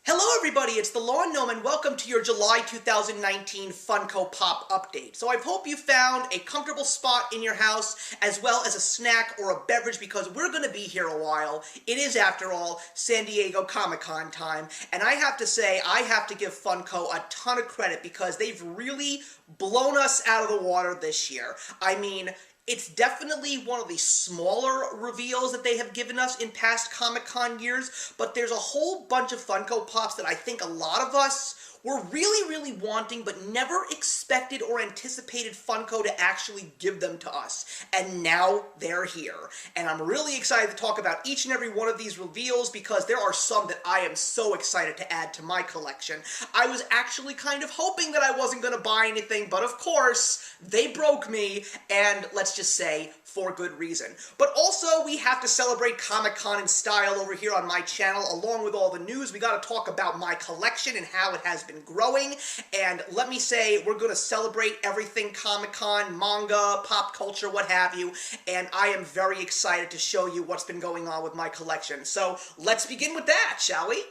Hello everybody, it's the Gnome and welcome to your July 2019 Funko Pop update. So I hope you found a comfortable spot in your house as well as a snack or a beverage because we're going to be here a while. It is, after all, San Diego Comic-Con time, and I have to say, I have to give Funko a ton of credit because they've really blown us out of the water this year. I mean, it's definitely one of the smaller reveals that they have given us in past Comic-Con years, but there's a whole bunch of Funko Pops that I think a lot of us were really wanting but never expected or anticipated Funko to actually give them to us. And now they're here. And I'm really excited to talk about each and every one of these reveals because there are some that I am so excited to add to my collection. I was actually kind of hoping that I wasn't going to buy anything, but of course, they broke me, and let's just say, for good reason. But also, we have to celebrate Comic-Con in style over here on my channel. Along with all the news, we gotta talk about my collection and how it has been growing. And let me say, we're gonna celebrate everything Comic-Con, manga, pop culture, what have you. And I am very excited to show you what's been going on with my collection. So let's begin with that, shall we?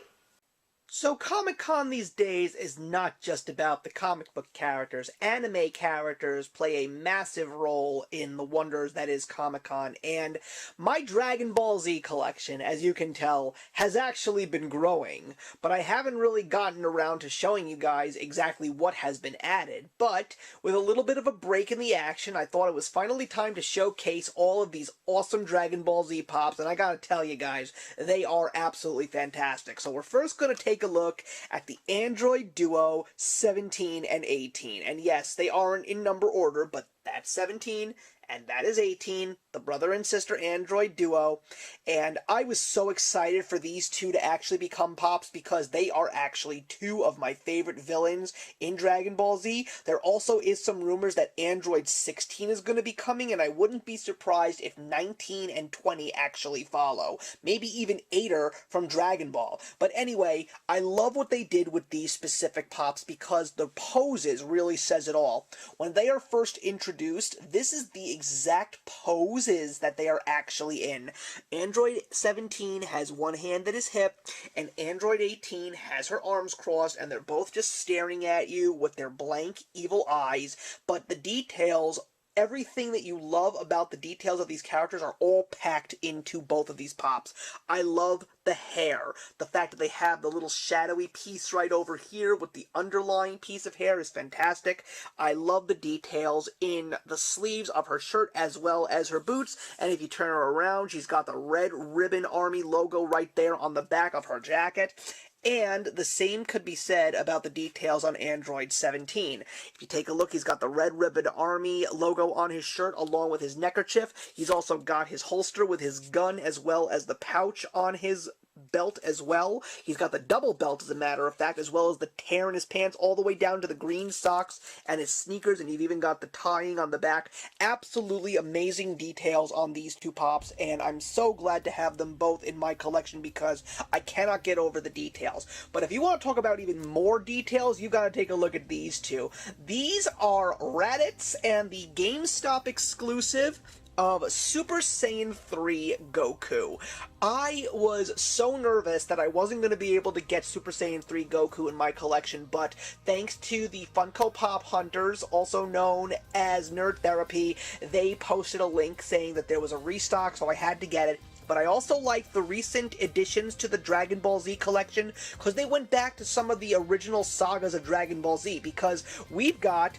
So Comic-Con these days is not just about the comic book characters. Anime characters play a massive role in the wonders that is Comic-Con, and my Dragon Ball Z collection, as you can tell, has actually been growing, but I haven't really gotten around to showing you guys exactly what has been added. But with a little bit of a break in the action, I thought it was finally time to showcase all of these awesome Dragon Ball Z pops, and I gotta tell you guys, they are absolutely fantastic. So we're first gonna take a look at the Android Duo 17 and 18. And yes, they aren't in number order, but that's 17 and that is 18, the brother and sister Android Duo. And I was so excited for these two to actually become pops because they are actually two of my favorite villains in Dragon Ball Z. There also is some rumors that Android 16 is going to be coming, and I wouldn't be surprised if 19 and 20 actually follow. Maybe even Ader from Dragon Ball. But anyway, I love what they did with these specific pops because the poses really says it all. When they are first introduced, this is the exact poses that they are actually in. Android 17 has one hand at his hip, and Android 18 has her arms crossed, and they're both just staring at you with their blank, evil eyes, but the details, everything that you love about the details of these characters are all packed into both of these pops. I love the hair. The fact that they have the little shadowy piece right over here with the underlying piece of hair is fantastic. I love the details in the sleeves of her shirt as well as her boots, and if you turn her around, she's got the Red Ribbon Army logo right there on the back of her jacket. And the same could be said about the details on Android 17. If you take a look, he's got the Red Ribbon Army logo on his shirt along with his neckerchief. He's also got his holster with his gun as well as the pouch on his belt as well. He's got the double belt, as a matter of fact, as well as the tear in his pants all the way down to the green socks and his sneakers, and you've even got the tying on the back. Absolutely amazing details on these two pops, and I'm so glad to have them both in my collection because I cannot get over the details. But if you want to talk about even more details, you've got to take a look at these two. These are Raditz and the GameStop exclusive of Super Saiyan 3 Goku. I was so nervous that I wasn't going to be able to get Super Saiyan 3 Goku in my collection, but thanks to the Funko Pop Hunters, also known as Nerd Therapy, they posted a link saying that there was a restock, so I had to get it. But I also like the recent additions to the Dragon Ball Z collection because they went back to some of the original sagas of Dragon Ball Z, because we've got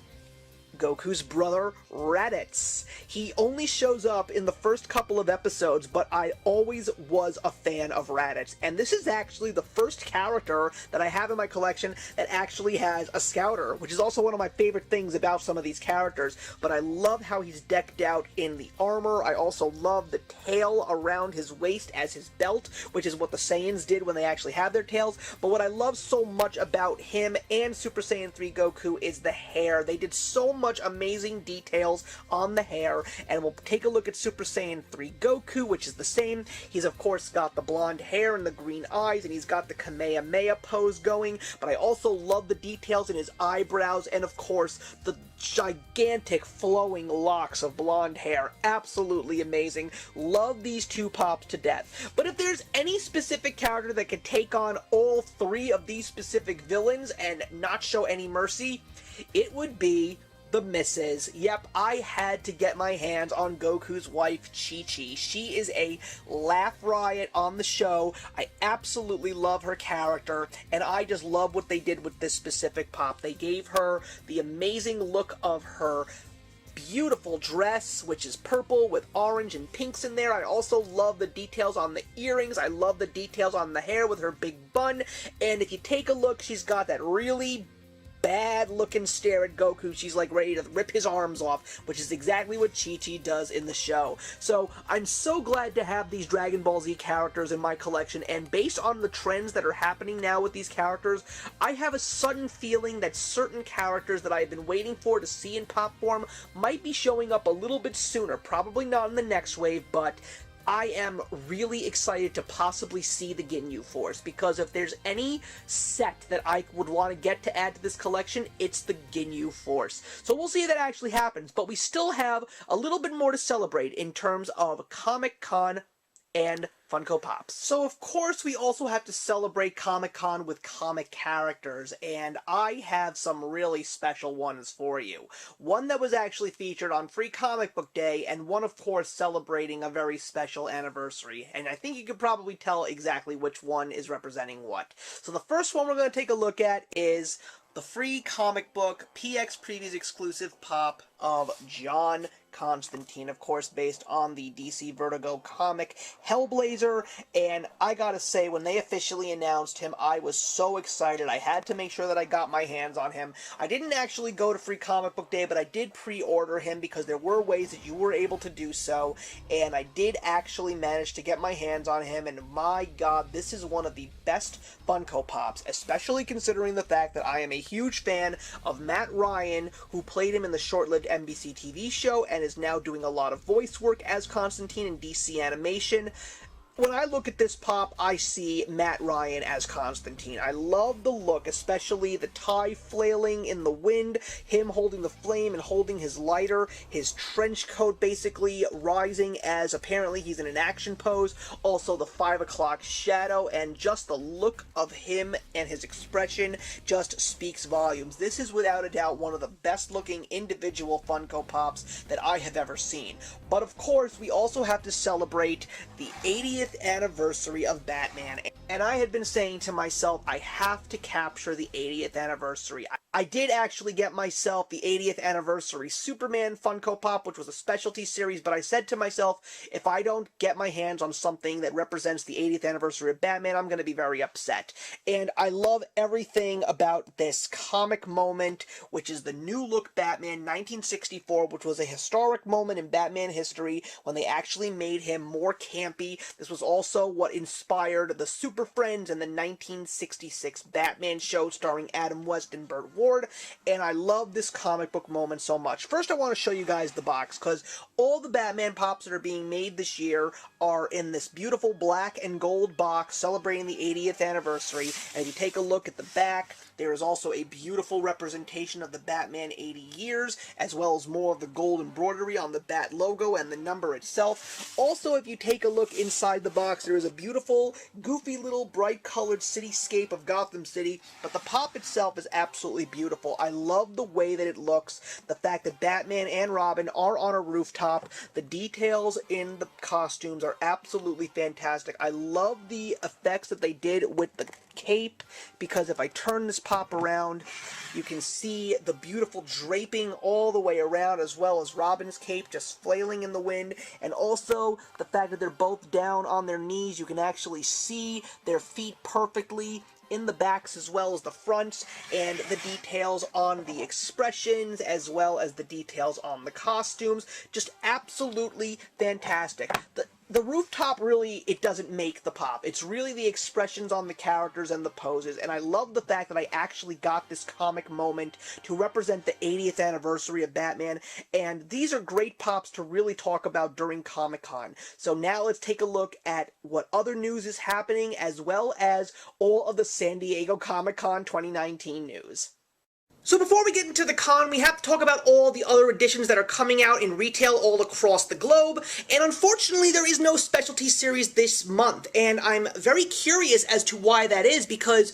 Goku's brother, Raditz. He only shows up in the first couple of episodes, but I always was a fan of Raditz. And this is actually the first character that I have in my collection that actually has a scouter, which is also one of my favorite things about some of these characters. But I love how he's decked out in the armor. I also love the tail around his waist as his belt, which is what the Saiyans did when they actually had their tails. But what I love so much about him and Super Saiyan 3 Goku is the hair. They did so much much amazing details on the hair, and we'll take a look at Super Saiyan 3 Goku, which is the same. He's of course got the blonde hair and the green eyes, and he's got the Kamehameha pose going, but I also love the details in his eyebrows, and of course the gigantic flowing locks of blonde hair. Absolutely amazing. Love these two pops to death. But if there's any specific character that could take on all three of these specific villains and not show any mercy, it would be the missus. Yep, I had to get my hands on Goku's wife, Chi-Chi. She is a laugh riot on the show. I absolutely love her character, and I just love what they did with this specific pop. They gave her the amazing look of her beautiful dress, which is purple with orange and pinks in there. I also love the details on the earrings. I love the details on the hair with her big bun. And if you take a look, she's got that really bad looking stare at Goku. She's like ready to rip his arms off, which is exactly what Chi-Chi does in the show. So I'm so glad to have these Dragon Ball Z characters in my collection, and based on the trends that are happening now with these characters, I have a sudden feeling that certain characters that I've been waiting for to see in pop form might be showing up a little bit sooner. Probably not in the next wave, but I am really excited to possibly see the Ginyu Force, because if there's any set that I would want to get to add to this collection, it's the Ginyu Force. So we'll see if that actually happens, but we still have a little bit more to celebrate in terms of ComicCon and Funko Pops. So of course we also have to celebrate Comic-Con with comic characters, and I have some really special ones for you. One that was actually featured on Free Comic Book Day, and one of course celebrating a very special anniversary, and I think you could probably tell exactly which one is representing what. So the first one we're going to take a look at is the Free Comic Book PX Previews exclusive pop of John Constantine, of course based on the DC Vertigo comic Hellblazer, and I gotta say, when they officially announced him, I was so excited. I had to make sure that I got my hands on him. I didn't actually go to Free Comic Book Day, but I did pre-order him because there were ways that you were able to do so, and I did actually manage to get my hands on him, and my god, this is one of the best Funko Pops, especially considering the fact that I am a huge fan of Matt Ryan, who played him in the short-lived NBC TV show, and is now doing a lot of voice work as Constantine in DC animation. When I look at this pop, I see Matt Ryan as Constantine. I love the look, especially the tie flailing in the wind, him holding the flame and holding his lighter, his trench coat basically rising as apparently he's in an action pose, also the 5 o'clock shadow, and just the look of him and his expression just speaks volumes. This is without a doubt one of the best looking individual Funko Pops that I have ever seen. But of course, we also have to celebrate the 80th anniversary of Batman, and I had been saying to myself, I have to capture the 80th anniversary. I did actually get myself the 80th anniversary Superman Funko Pop, which was a specialty series, but I said to myself, if I don't get my hands on something that represents the 80th anniversary of Batman, I'm going to be very upset. And I love everything about this comic moment, which is the New Look Batman 1964, which was a historic moment in Batman history when they actually made him more campy. This was also what inspired the Super Friends and the 1966 Batman show starring Adam West and Burt Ward, and I love this comic book moment so much. First, I want to show you guys the box, because all the Batman Pops that are being made this year are in this beautiful black and gold box celebrating the 80th anniversary, and if you take a look at the back, there is also a beautiful representation of the Batman 80 years, as well as more of the gold embroidery on the Bat logo and the number itself. Also, if you take a look inside the box, there is a beautiful, goofy little bright-colored cityscape of Gotham City, but the pop itself is absolutely beautiful. I love the way that it looks, the fact that Batman and Robin are on a rooftop, the details in the costumes are absolutely fantastic. I love the effects that they did with the cape, because if I turn this pop around, you can see the beautiful draping all the way around, as well as Robin's cape just flailing in the wind, and also the fact that they're both down on their knees. You can actually see their feet perfectly in the backs as well as the fronts, and the details on the expressions as well as the details on the costumes. Just absolutely fantastic. The rooftop really, it doesn't make the pop. It's really the expressions on the characters and the poses, and I love the fact that I actually got this comic moment to represent the 80th anniversary of Batman, and these are great pops to really talk about during ComicCon. So now let's take a look at what other news is happening, as well as all of the San Diego Comic-Con 2019 news. So before we get into the con, we have to talk about all the other editions that are coming out in retail all across the globe, and unfortunately there is no specialty series this month, and I'm very curious as to why that is, because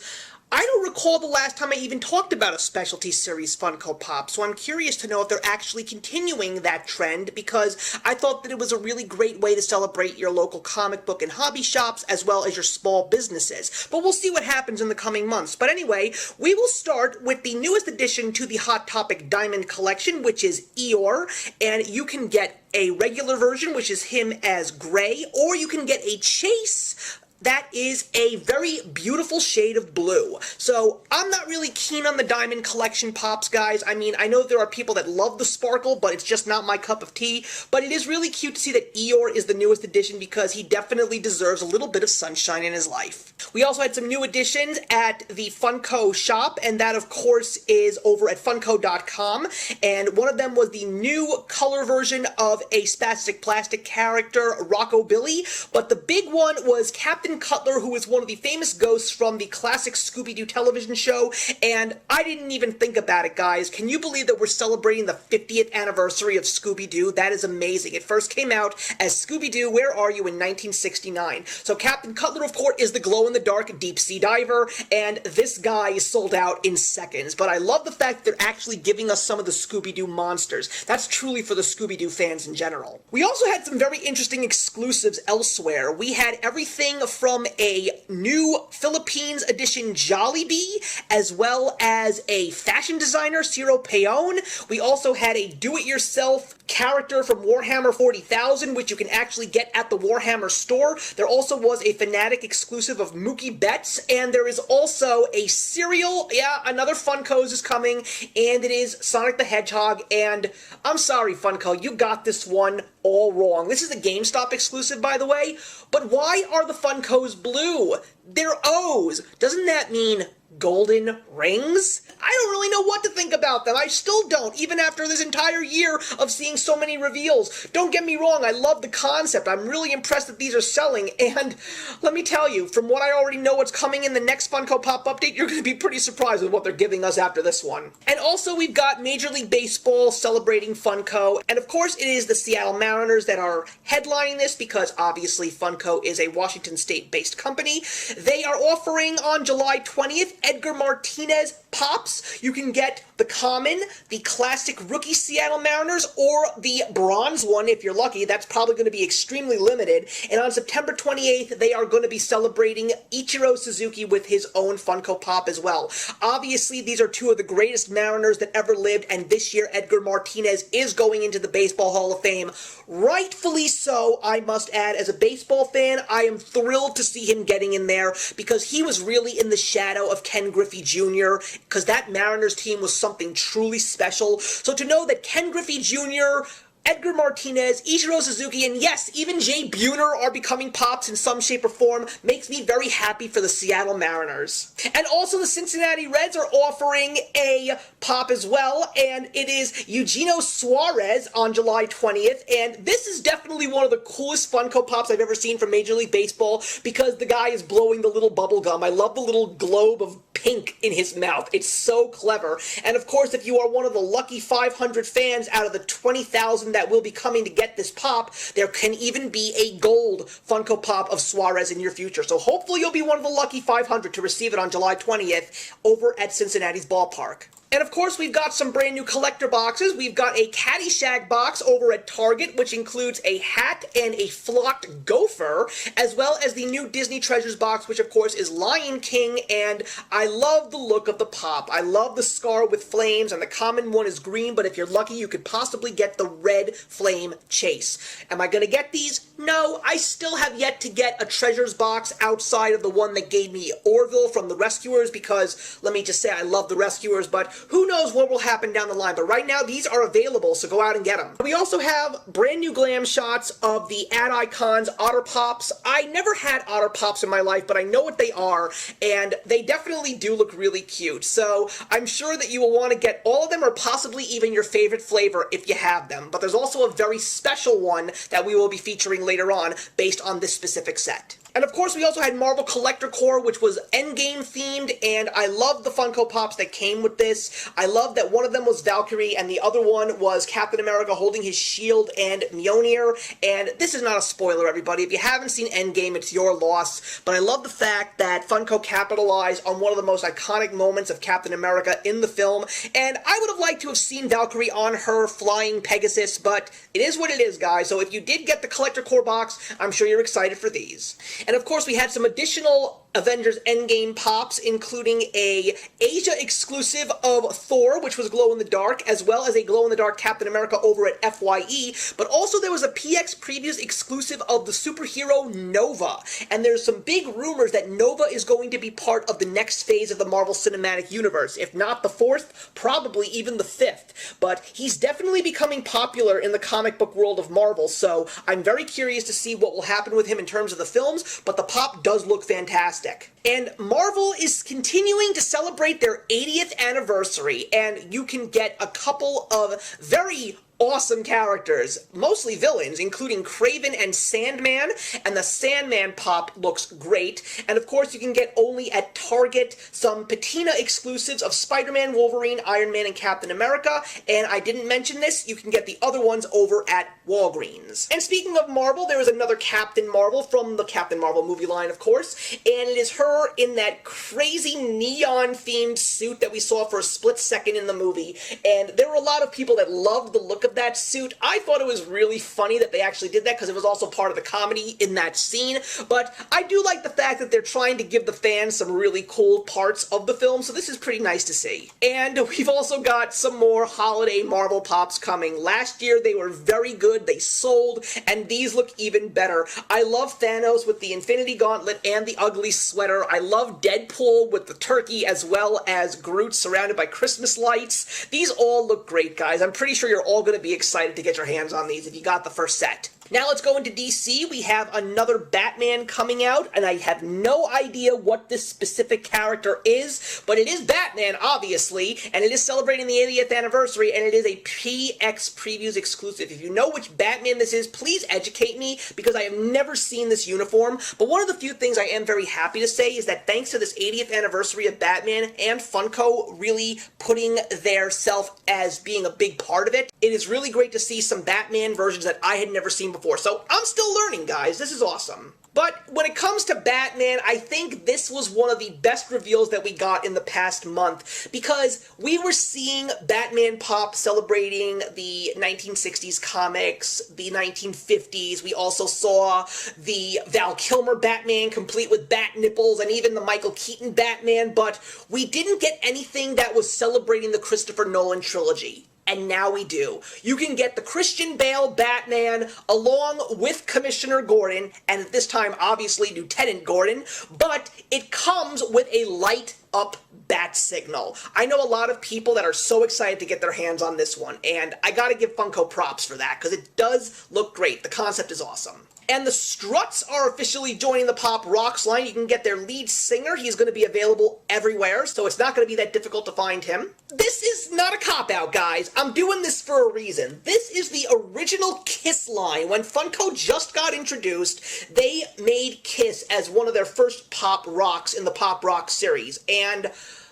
I don't recall the last time I even talked about a specialty series Funko Pop, so I'm curious to know if they're actually continuing that trend, because I thought that it was a really great way to celebrate your local comic book and hobby shops, as well as your small businesses. But we'll see what happens in the coming months. But anyway, we will start with the newest addition to the Hot Topic Diamond Collection, which is Eeyore, and you can get a regular version, which is him as Gray, or you can get a Chase that is a very beautiful shade of blue. So I'm not really keen on the Diamond Collection pops, guys. I mean, I know there are people that love the sparkle, but it's just not my cup of tea. But it is really cute to see that Eeyore is the newest addition, because he definitely deserves a little bit of sunshine in his life. We also had some new additions at the Funko shop, and that of course is over at Funko.com. And one of them was the new color version of a spastic plastic character, Rocco Billy. But the big one was Captain Cutler, who is one of the famous ghosts from the classic Scooby-Doo television show, and I didn't even think about it, guys. Can you believe that we're celebrating the 50th anniversary of Scooby-Doo? That is amazing. It first came out as Scooby-Doo, Where Are You? In 1969. So Captain Cutler, of course, is the glow-in-the-dark deep-sea diver, and this guy is sold out in seconds. But I love the fact that they're actually giving us some of the Scooby-Doo monsters. That's truly for the Scooby-Doo fans in general. We also had some very interesting exclusives elsewhere. We had everything from a new Philippines edition Jollibee, as well as a fashion designer, Ciro Peon. We also had a do-it-yourself character from Warhammer 40,000, which you can actually get at the Warhammer store. There also was a Fanatic exclusive of Mookie Betts, and there is also a cereal. Yeah, another Funko's is coming, and it is Sonic the Hedgehog, and I'm sorry, Funko, you got this one all wrong. This is a GameStop exclusive, by the way, but why are the Funkos blue? They're O's. Doesn't that mean golden rings? I don't really know what to think about them. I still don't, even after this entire year of seeing so many reveals. Don't get me wrong, I love the concept. I'm really impressed that these are selling, and let me tell you, from what I already know what's coming in the next Funko Pop update, you're going to be pretty surprised with what they're giving us after this one. And also, we've got Major League Baseball celebrating Funko, and of course, it is the Seattle Mariners that are headlining this, because obviously Funko is a Washington State-based company. They are offering on July 20th Edgar Martinez pops. You can get the common, the classic rookie Seattle Mariners, or the bronze one if you're lucky. That's probably going to be extremely limited. And on September 28th, they are going to be celebrating Ichiro Suzuki with his own Funko Pop as well. Obviously, these are two of the greatest Mariners that ever lived, and this year Edgar Martinez is going into the Baseball Hall of Fame. Rightfully so, I must add. As a baseball fan, I am thrilled to see him getting in there, because he was really in the shadow of Ken Griffey Jr., because that Mariners team was something truly special. So to know that Ken Griffey Jr., Edgar Martinez, Ichiro Suzuki, and yes, even Jay Buhner are becoming pops in some shape or form makes me very happy for the Seattle Mariners. And also the Cincinnati Reds are offering a pop as well, and it is Eugenio Suarez on July 20th, and this is definitely one of the coolest Funko Pops I've ever seen from Major League Baseball, because the guy is blowing the little bubble gum. I love the little globe of pink in his mouth. It's so clever. And of course, if you are one of the lucky 500 fans out of the 20,000 that will be coming to get this pop, there can even be a gold Funko Pop of Suarez in your future. So hopefully you'll be one of the lucky 500 to receive it on July 20th over at Cincinnati's ballpark. And of course, we've got some brand new collector boxes. We've got a Caddyshack box over at Target, which includes a hat and a flocked gopher, as well as the new Disney Treasures box, which of course is Lion King, and I love the look of the pop. I love the scar with flames, and the common one is green, but if you're lucky, you could possibly get the red flame chase. Am I gonna get these? No, I still have yet to get a Treasures box outside of the one that gave me Orville from the Rescuers, because let me just say I love the Rescuers, but who knows what will happen down the line. But right now, these are available, so go out and get them. We also have brand new glam shots of the Ad Icons Otter Pops. I never had Otter Pops in my life, but I know what they are, and they definitely do look really cute. So I'm sure that you will want to get all of them, or possibly even your favorite flavor if you have them. But there's also a very special one that we will be featuring later on based on this specific set. And of course, we also had Marvel Collector Corps, which was Endgame themed, and I love the Funko Pops that came with this. I love that one of them was Valkyrie, and the other one was Captain America holding his shield and Mjolnir. And this is not a spoiler, everybody. If you haven't seen Endgame, it's your loss. But I love the fact that Funko capitalized on one of the most iconic moments of Captain America in the film. And I would have liked to have seen Valkyrie on her flying Pegasus, but it is what it is, guys. So if you did get the Collector Corps box, I'm sure you're excited for these. And of course, we had some additional Avengers Endgame pops, including a Asia exclusive of Thor, which was glow-in-the-dark, as well as a glow-in-the-dark Captain America over at FYE, but also there was a PX Previews exclusive of the superhero Nova, and there's some big rumors that Nova is going to be part of the next phase of the Marvel Cinematic Universe, if not the fourth, probably even the fifth, but he's definitely becoming popular in the comic book world of Marvel, so I'm very curious to see what will happen with him in terms of the films, but the pop does look fantastic. And Marvel is continuing to celebrate their 80th anniversary, and you can get a couple of very awesome characters, mostly villains, including Kraven and Sandman, and the Sandman pop looks great. And of course, you can get only at Target some patina exclusives of Spider-Man, Wolverine, Iron Man, and Captain America, and I didn't mention this, you can get the other ones over at Walgreens. And speaking of Marvel, there is another Captain Marvel from the Captain Marvel movie line, of course, and it is her in that crazy neon-themed suit that we saw for a split second in the movie, and there were a lot of people that loved the look of that suit. I thought it was really funny that they actually did that because it was also part of the comedy in that scene, but I do like the fact that they're trying to give the fans some really cool parts of the film, so this is pretty nice to see. And we've also got some more holiday Marvel pops coming. Last year they were very good, they sold, and these look even better. I love Thanos with the Infinity Gauntlet and the ugly sweater. I love Deadpool with the turkey, as well as Groot surrounded by Christmas lights. These all look great, guys. I'm pretty sure you're all going to be excited to get your hands on these if you got the first set. Now let's go into DC. We have another Batman coming out, and I have no idea what this specific character is, but it is Batman, obviously, and it is celebrating the 80th anniversary, and it is a PX Previews exclusive. If you know which Batman this is, please educate me, because I have never seen this uniform, but one of the few things I am very happy to say is that thanks to this 80th anniversary of Batman and Funko really putting their self as being a big part of it, it is really great to see some Batman versions that I had never seen before. So I'm still learning, guys. This is awesome. But when it comes to Batman, I think this was one of the best reveals that we got in the past month, because we were seeing Batman pop celebrating the 1960s comics, the 1950s. We also saw the Val Kilmer Batman complete with bat nipples, and even the Michael Keaton Batman, but we didn't get anything that was celebrating the Christopher Nolan trilogy. And now we do. You can get the Christian Bale Batman along with Commissioner Gordon, and at this time, obviously, Lieutenant Gordon, but it comes with a light-up bat signal. I know a lot of people that are so excited to get their hands on this one, and I gotta give Funko props for that, because it does look great. The concept is awesome. And the Struts are officially joining the Pop Rocks line. You can get their lead singer. He's going to be available everywhere, so it's not going to be that difficult to find him. This is not a cop-out, guys. I'm doing this for a reason. This is the original Kiss line. When Funko just got introduced, they made Kiss as one of their first Pop Rocks in the Pop Rock series. And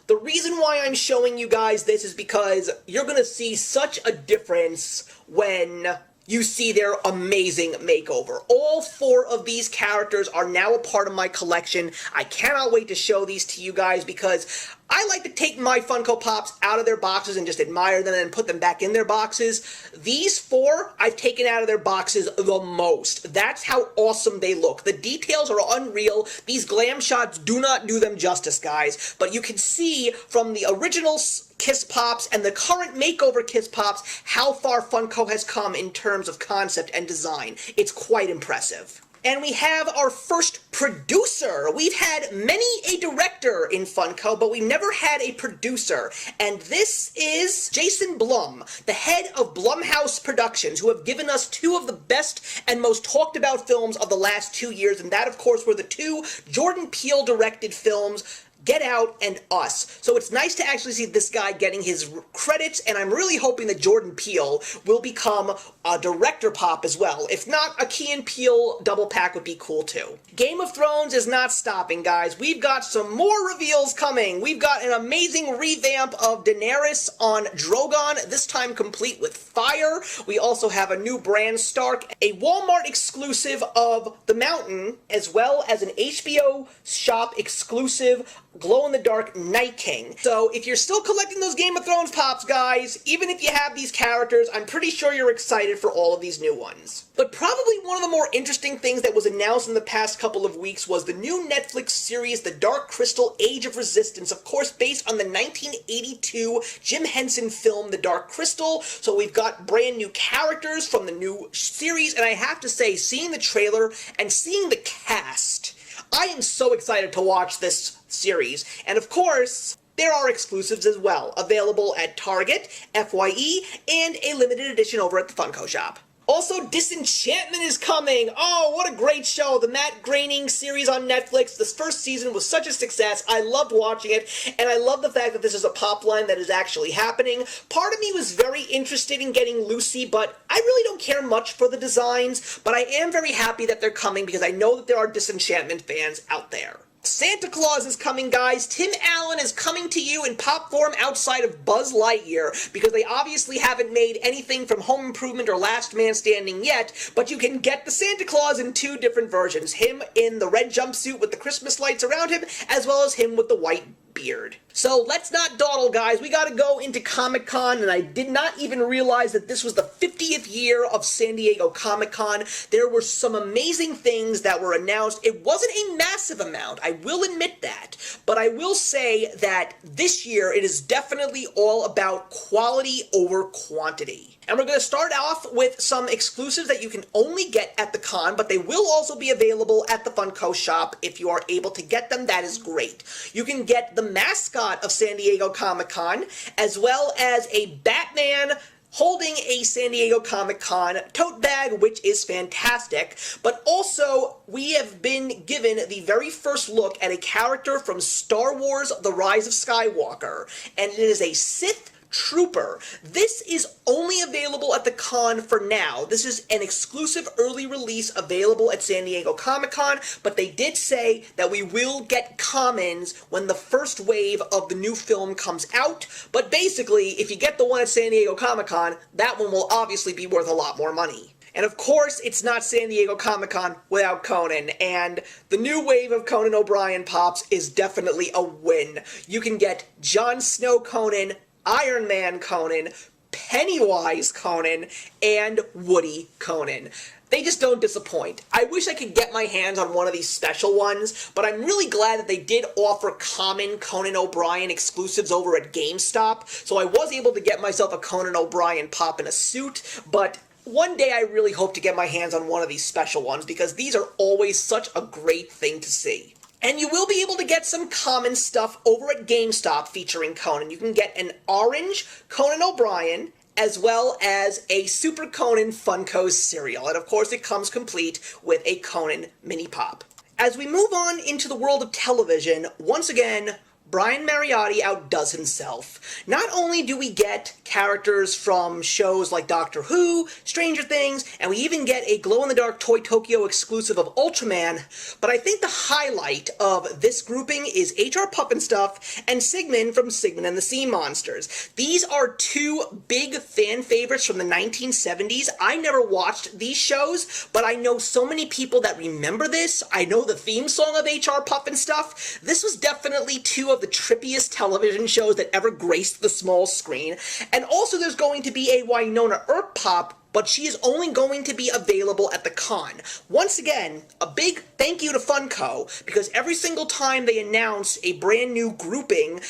the reason why I'm showing you guys this is because you're going to see such a difference when you see their amazing makeover. All 4 of these characters are now a part of my collection. I cannot wait to show these to you guys because I like to take my Funko Pops out of their boxes and just admire them and put them back in their boxes. These 4 I've taken out of their boxes the most. That's how awesome they look. The details are unreal. These glam shots do not do them justice, guys. But you can see from the original Kiss Pops and the current makeover Kiss Pops how far Funko has come in terms of concept and design. It's quite impressive. And we have our first producer. We've had many a director in Funko, but we've never had a producer. And this is Jason Blum, the head of Blumhouse Productions, who have given us two of the best and most talked about films of the last 2 years. And that, of course, were the two Jordan Peele-directed films, Get Out and Us. So it's nice to actually see this guy getting his credits, and I'm really hoping that Jordan Peele will become a director pop as well. If not, a Key and Peele double pack would be cool too. Game of Thrones is not stopping, guys. We've got some more reveals coming. We've got an amazing revamp of Daenerys on Drogon, this time complete with fire. We also have a new Bran Stark, a Walmart exclusive of The Mountain, as well as an HBO shop exclusive glow-in-the-dark Night King. So if you're still collecting those Game of Thrones pops, guys, even if you have these characters, I'm pretty sure you're excited for all of these new ones. But probably one of the more interesting things that was announced in the past couple of weeks was the new Netflix series, The Dark Crystal: Age of Resistance, of course based on the 1982 Jim Henson film, The Dark Crystal. So we've got brand new characters from the new series, and I have to say, seeing the trailer and seeing the cast, I am so excited to watch this series. And of course, there are exclusives as well, available at Target, FYE, and a limited edition over at the Funko shop. Also, Disenchantment is coming! Oh, what a great show! The Matt Groening series on Netflix. This first season was such a success. I loved watching it, and I love the fact that this is a pop line that is actually happening. Part of me was very interested in getting Lucy, but I really don't care much for the designs, but I am very happy that they're coming because I know that there are Disenchantment fans out there. Santa Claus is coming, guys. Tim Allen is coming to you in pop form outside of Buzz Lightyear, because they obviously haven't made anything from Home Improvement or Last Man Standing yet, but you can get the Santa Claus in two different versions. Him in the red jumpsuit with the Christmas lights around him, as well as him with the white beard. So let's not dawdle, guys. We gotta go into Comic-Con, and I did not even realize that this was the 50th year of San Diego Comic-Con. There were some amazing things that were announced. It wasn't a massive amount, I will admit that, but I will say that this year it is definitely all about quality over quantity. And we're going to start off with some exclusives that you can only get at the con, but they will also be available at the Funko shop. If you are able to get them, that is great. You can get the mascot of San Diego Comic-Con, as well as a Batman holding a San Diego Comic-Con tote bag, which is fantastic. But also, we have been given the very first look at a character from Star Wars: The Rise of Skywalker, and it is a Sith Trooper. This is only available at the con for now. This is an exclusive early release available at San Diego Comic-Con, but they did say that we will get commons when the first wave of the new film comes out. But basically, if you get the one at San Diego Comic-Con, that one will obviously be worth a lot more money. And of course, it's not San Diego Comic-Con without Conan, and the new wave of Conan O'Brien pops is definitely a win. You can get Jon Snow Conan, Iron Man Conan, Pennywise Conan, and Woody Conan. They just don't disappoint. I wish I could get my hands on one of these special ones, but I'm really glad that they did offer common Conan O'Brien exclusives over at GameStop, so I was able to get myself a Conan O'Brien pop in a suit, but one day I really hope to get my hands on one of these special ones, because these are always such a great thing to see. And you will be able to get some common stuff over at GameStop featuring Conan. You can get an orange Conan O'Brien, as well as a Super Conan Funko cereal. And of course it comes complete with a Conan mini pop. As we move on into the world of television, once again, Brian Mariotti outdoes himself. Not only do we get characters from shows like Doctor Who, Stranger Things, and we even get a glow-in-the-dark Toy Tokyo exclusive of Ultraman, but I think the highlight of this grouping is H.R. Pufnstuf and Sigmund from Sigmund and the Sea Monsters. These are two big fan favorites from the 1970s. I never watched these shows, but I know so many people that remember this. I know the theme song of H.R. Pufnstuf. This was definitely two of the trippiest television shows that ever graced the small screen. And also there's going to be a Winona Earp pop, but she is only going to be available at the con. Once again, a big thank you to Funko, because every single time they announce a brand new grouping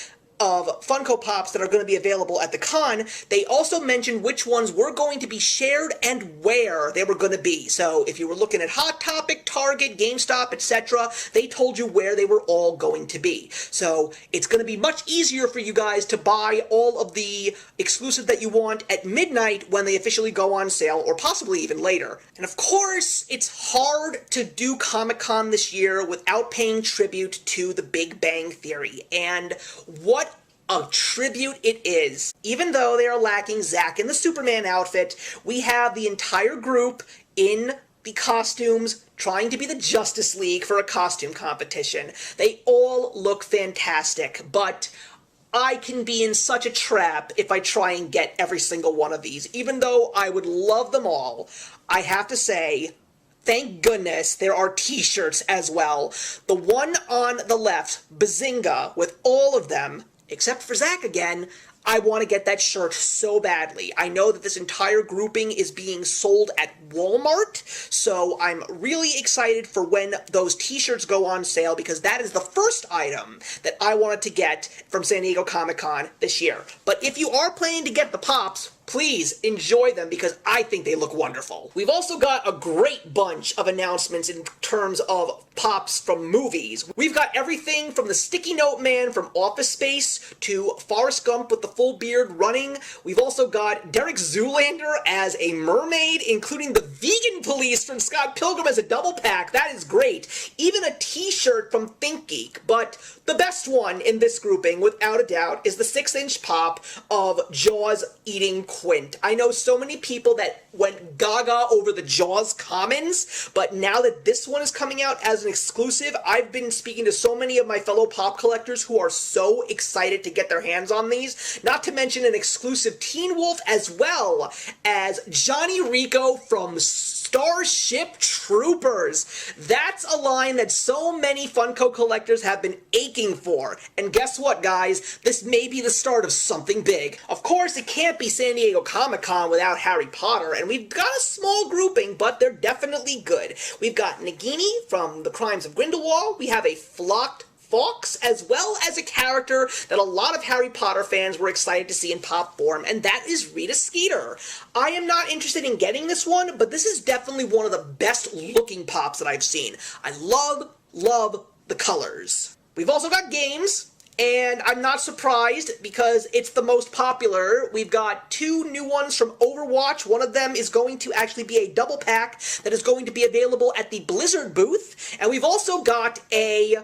of Funko Pops that are going to be available at the con, they also mentioned which ones were going to be shared and where they were going to be. So if you were looking at Hot Topic, Target, GameStop, etc., they told you where they were all going to be. So it's going to be much easier for you guys to buy all of the exclusives that you want at midnight when they officially go on sale, or possibly even later. And of course, it's hard to do Comic-Con this year without paying tribute to The Big Bang Theory. And what a tribute it is. Even though they are lacking Zack in the Superman outfit, we have the entire group in the costumes trying to be the Justice League for a costume competition. They all look fantastic, but I can be in such a trap if I try and get every single one of these. Even though I would love them all, I have to say, thank goodness there are t-shirts as well. The one on the left, Bazinga, with all of them, except for Zack again, I want to get that shirt so badly. I know that this entire grouping is being sold at Walmart, so I'm really excited for when those t-shirts go on sale, because that is the first item that I wanted to get from San Diego Comic-Con this year. But if you are planning to get the Pops, please enjoy them, because I think they look wonderful. We've also got a great bunch of announcements in terms of Pops from movies. We've got everything from the Sticky Note Man from Office Space to Forrest Gump with the full beard running. We've also got Derek Zoolander as a mermaid, including the Vegan Police from Scott Pilgrim as a double pack. That is great. Even a t-shirt from ThinkGeek. But the best one in this grouping, without a doubt, is the 6-inch pop of Jaws eating Quint. I know so many people that went gaga over the Jaws commons, but now that this one is coming out as an exclusive, I've been speaking to so many of my fellow pop collectors who are so excited to get their hands on these, not to mention an exclusive Teen Wolf, as well as Johnny Rico from Starship Troopers. That's a line that so many Funko collectors have been aching for. And guess what, guys? This may be the start of something big. Of course, it can't be San Diego Comic-Con without Harry Potter, and we've got a small grouping, but they're definitely good. We've got Nagini from The Crimes of Grindelwald. We have a Flocked Fox, as well as a character that a lot of Harry Potter fans were excited to see in pop form, and that is Rita Skeeter. I am not interested in getting this one, but this is definitely one of the best looking pops that I've seen. I love the colors. We've also got games, and I'm not surprised because it's the most popular. We've got 2 new ones from Overwatch. One of them is going to actually be a double pack that is going to be available at the Blizzard booth, and we've also got a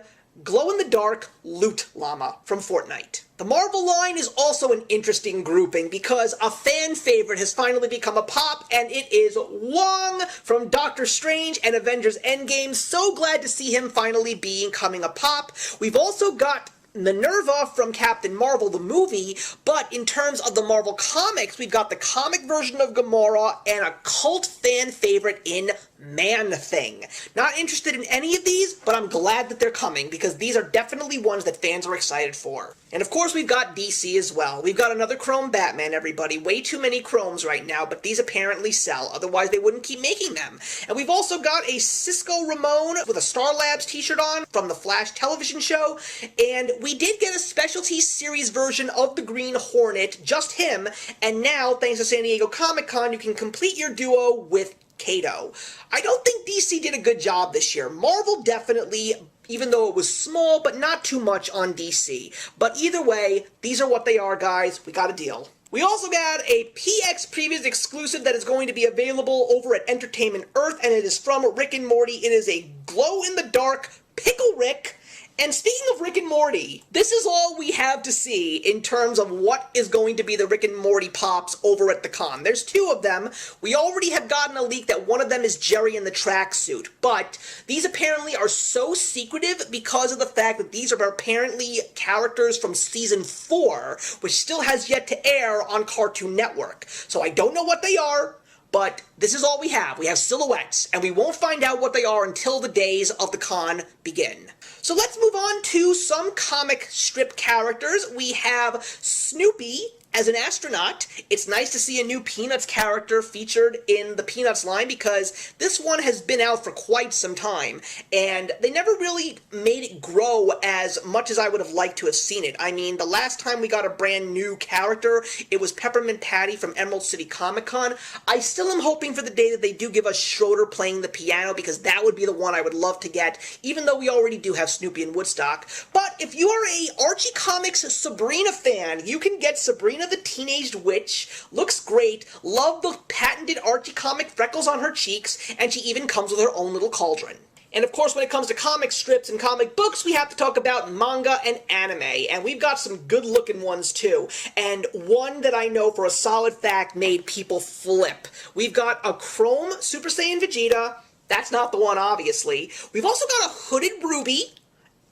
glow-in-the-dark Loot Llama from Fortnite. The Marvel line is also an interesting grouping because a fan favorite has finally become a pop, and it is Wong from Doctor Strange and Avengers Endgame. So glad to see him finally becoming a pop. We've also got Minerva from Captain Marvel, the movie, but in terms of the Marvel comics, we've got the comic version of Gamora and a cult fan favorite in Man-Thing. Not interested in any of these, but I'm glad that they're coming, because these are definitely ones that fans are excited for. And of course, we've got DC as well. We've got another Chrome Batman, everybody. Way too many Chromes right now, but these apparently sell, otherwise they wouldn't keep making them. And we've also got a Cisco Ramon with a Star Labs t-shirt on from the Flash television show, and we did get a specialty series version of the Green Hornet, just him, and now, thanks to San Diego Comic-Con, you can complete your duo with Kato. I don't think DC did a good job this year. Marvel definitely, even though it was small, but not too much on DC. But either way, these are what they are, guys. We got a deal. We also got a PX Previews exclusive that is going to be available over at Entertainment Earth, and it is from Rick and Morty. It is a glow-in-the-dark Pickle Rick. And speaking of Rick and Morty, this is all we have to see in terms of what is going to be the Rick and Morty pops over at the con. There's 2 of them. We already have gotten a leak that one of them is Jerry in the tracksuit, but these apparently are so secretive because of the fact that these are apparently characters from Season 4, which still has yet to air on Cartoon Network. So I don't know what they are, but this is all we have. We have silhouettes, and we won't find out what they are until the days of the con begin. So let's move on to some comic strip characters. We have Snoopy as an astronaut. It's nice to see a new Peanuts character featured in the Peanuts line because this one has been out for quite some time, and they never really made it grow as much as I would have liked to have seen it. I mean, the last time we got a brand new character, it was Peppermint Patty from Emerald City ComicCon. I still am hoping for the day that they do give us Schroeder playing the piano, because that would be the one I would love to get, even though we already do have Snoopy in Woodstock. But if you are a Archie Comics Sabrina fan, you can get Sabrina the Teenaged Witch. Looks great. Love the patented Archie comic freckles on her cheeks, and she even comes with her own little cauldron. And of course, when it comes to comic strips and comic books, we have to talk about manga and anime, and we've got some good-looking ones too. And one that I know for a solid fact made people flip. We've got a Chrome Super Saiyan Vegeta. That's not the one, obviously. We've also got a Hooded Ruby.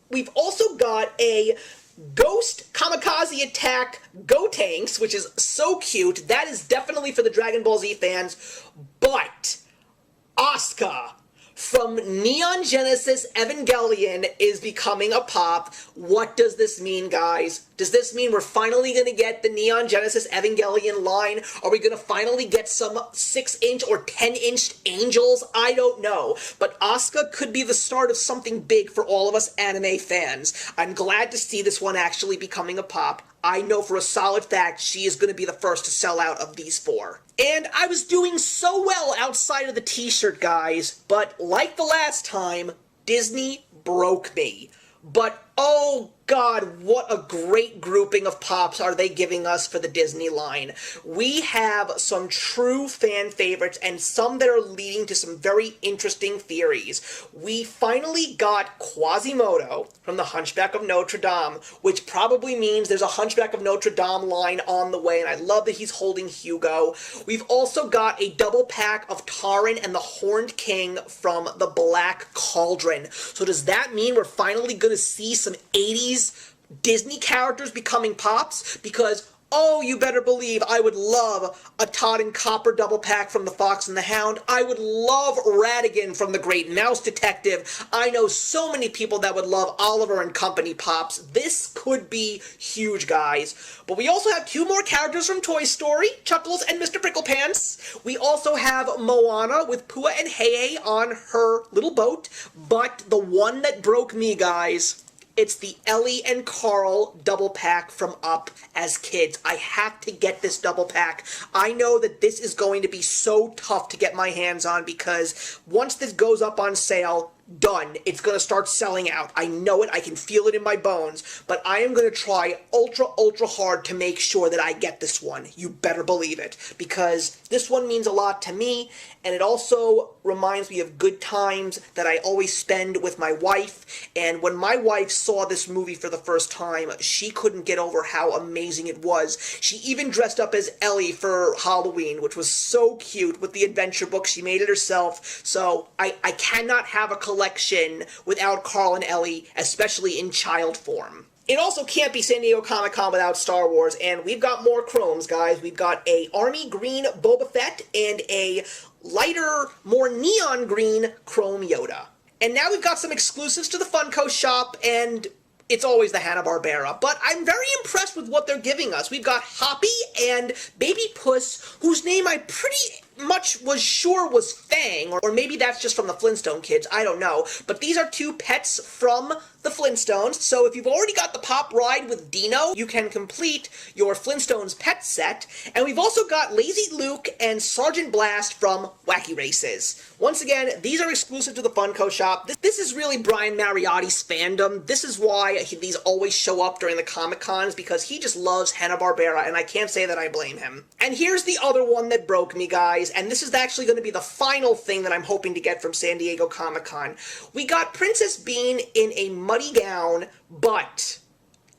We've also got a Ghost Kamikaze Attack Gotenks, which is so cute. That is definitely for the Dragon Ball Z fans. But Asuka from Neon Genesis Evangelion is becoming a pop. What does this mean, guys? Does this mean we're finally going to get the Neon Genesis Evangelion line? Are we going to finally get some 6-inch or 10-inch angels? I don't know. But Asuka could be the start of something big for all of us anime fans. I'm glad to see this one actually becoming a pop. I know for a solid fact she is going to be the first to sell out of these four. And I was doing so well outside of the t-shirt, guys, but like the last time, Disney broke me. But oh God, what a great grouping of pops are they giving us for the Disney line. We have some true fan favorites and some that are leading to some very interesting theories. We finally got Quasimodo from the Hunchback of Notre Dame, which probably means there's a Hunchback of Notre Dame line on the way, and I love that he's holding Hugo. We've also got a double pack of Taran and the Horned King from the Black Cauldron. So does that mean we're finally going to see some 80s Disney characters becoming pops? Because, oh, you better believe I would love a Todd and Copper double pack from The Fox and the Hound. I would love Ratigan from The Great Mouse Detective. I know so many people that would love Oliver and Company pops. This could be huge, guys. But we also have two more characters from Toy Story, Chuckles and Mr. Pricklepants. We also have Moana with Pua and Heihei on her little boat. But the one that broke me, guys, it's the Ellie and Carl double pack from Up as kids. I have to get this double pack. I know that this is going to be so tough to get my hands on because once this goes up on sale, done. It's going to start selling out. I know it. I can feel it in my bones. But I am going to try ultra hard to make sure that I get this one. You better believe it. Because this one means a lot to me. And it also reminds me of good times that I always spend with my wife. And when my wife saw this movie for the first time, she couldn't get over how amazing it was. She even dressed up as Ellie for Halloween, which was so cute with the adventure book. She made it herself. So I cannot have a collection without Carl and Ellie, especially in child form. It also can't be San Diego Comic-Con without Star Wars, and we've got more chromes, guys. We've got a Army Green Boba Fett and a lighter, more neon green Chrome Yoda. And now we've got some exclusives to the Funko shop, and it's always the Hanna-Barbera. But I'm very impressed with what they're giving us. We've got Hoppy and Baby Puss, whose name I pretty much was sure was Fang, or maybe that's just from the Flintstone kids, I don't know. But these are two pets from the Flintstones, so if you've already got the Pop Ride with Dino, you can complete your Flintstones pet set. And we've also got Lazy Luke and Sergeant Blast from Wacky Races. Once again, these are exclusive to the Funko shop. This is really Brian Mariotti's fandom. This is why these always show up during the Comic-Cons, because he just loves Hanna-Barbera, and I can't say that I blame him. And here's the other one that broke me, guys, and this is actually going to be the final thing that I'm hoping to get from San Diego Comic-Con. We got Princess Bean in a muddy gown, but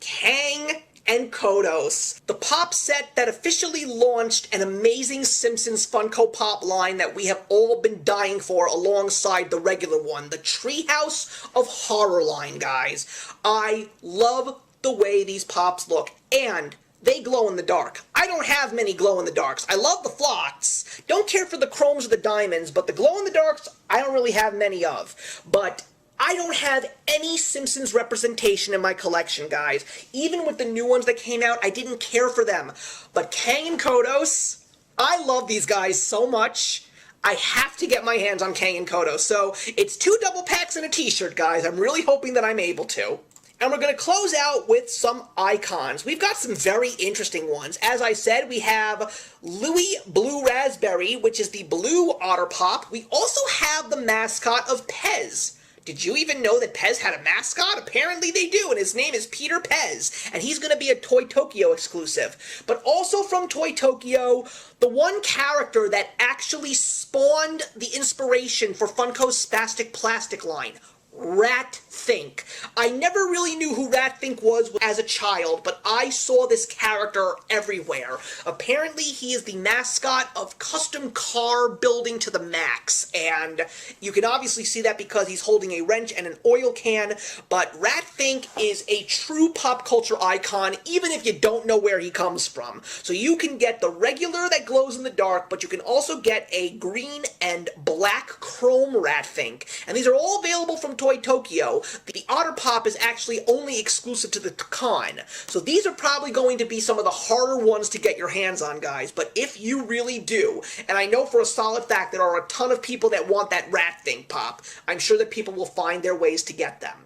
Kang and Kodos, the pop set that officially launched an amazing Simpsons Funko Pop line that we have all been dying for alongside the regular one, the Treehouse of Horror line, guys. I love the way these pops look, and they glow in the dark. I don't have many glow in the darks. I love the flocks. Don't care for the chromes or the diamonds, but the glow in the darks, I don't really have many of. But I don't have any Simpsons representation in my collection, guys. Even with the new ones that came out, I didn't care for them. But Kang and Kodos, I love these guys so much. I have to get my hands on Kang and Kodos. So it's 2 double packs and a t-shirt, guys. I'm really hoping that I'm able to. And we're going to close out with some icons. We've got some very interesting ones. As I said, we have Louie Blue Raspberry, which is the blue Otter Pop. We also have the mascot of Pez. Did you even know that Pez had a mascot? Apparently they do, and his name is Peter Pez, and he's going to be a Toy Tokyo exclusive. But also from Toy Tokyo, the one character that actually spawned the inspiration for Funko's Spastic Plastic line, Rat Think. I never really knew who Rat Think was as a child, but I saw this character everywhere. Apparently, he is the mascot of Custom Car Building to the Max, and you can obviously see that because he's holding a wrench and an oil can, but Rat Think is a true pop culture icon, even if you don't know where he comes from. So you can get the regular that glows in the dark, but you can also get a green and black chrome Rat Think, and these are all available from Toy Tokyo. The Otter Pop is actually only exclusive to the con, so these are probably going to be some of the harder ones to get your hands on, guys, but if you really do, and I know for a solid fact there are a ton of people that want that Rat Thing pop, I'm sure that people will find their ways to get them.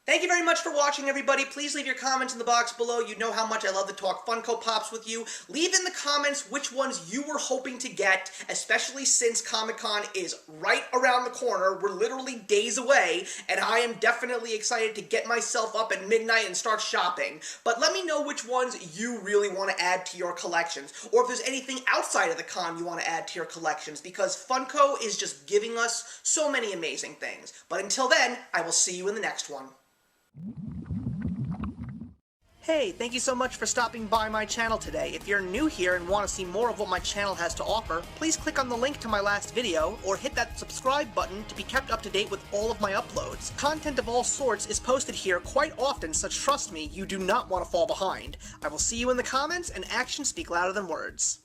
Thank you very much for watching, everybody. Please leave your comments in the box below. You know how much I love to talk Funko Pops with you. Leave in the comments which ones you were hoping to get, especially since Comic-Con is right around the corner. We're literally days away, and I am definitely excited to get myself up at midnight and start shopping. But let me know which ones you really want to add to your collections, or if there's anything outside of the con you want to add to your collections, because Funko is just giving us so many amazing things. But until then, I will see you in the next one. Hey, thank you so much for stopping by my channel today. If you're new here and want to see more of what my channel has to offer, please click on the link to my last video, or hit that subscribe button to be kept up to date with all of my uploads. Content of all sorts is posted here quite often, so trust me, you do not want to fall behind. I will see you in the comments, and actions speak louder than words.